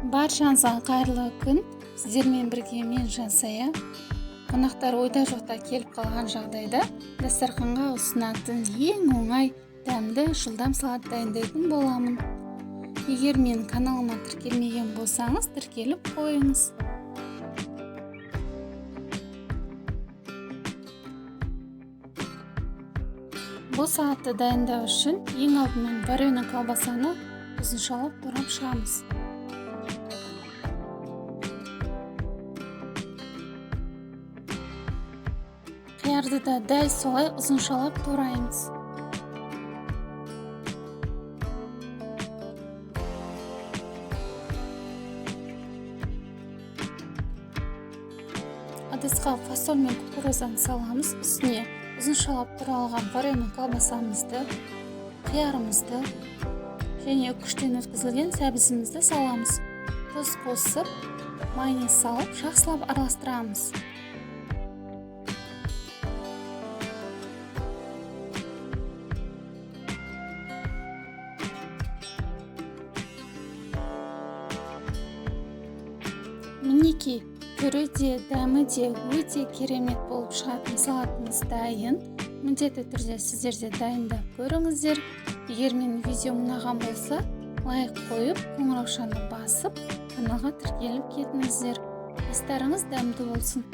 Баршаңызға қайырлы күн. Сіздермен бірге мен Жансая. Қонақтар ойда жоқта келіп қалған жағдайда дастарханға ұсынатын ең оңай, дәмді, жылдам салат дайындайтын боламын. Егер мен каналыма тіркелмеген болсаңыз, тіркеліп қойыңыз. Бұл салатты дайындау үшін ең алдымен вареный колбасаны ұзыншалап турап шығамыз. Қиярды да дәл солай ұзыншалап тураймыз. Ыдысқа фасоль мен кукурузаны саламыз. Үстіне ұзыншалап туралған вареный колбасамызды, қиярымызды және күштен өткізілген сәбізімізді саламыз. Тұз қосып, майонез салып, жақсылап араластырамыз. Мінекей, түрі де, дәмі де өте керемет болып шығатын салатымыз дайын. Міндетті түрде сіздер де дайындап көріңіздер. Егер менің видеом ұнаған болса, лайк қойып, қоңыраушаны басып, каналға тіркеліп кетіңіздер. Астарыңыз дәмді болсын.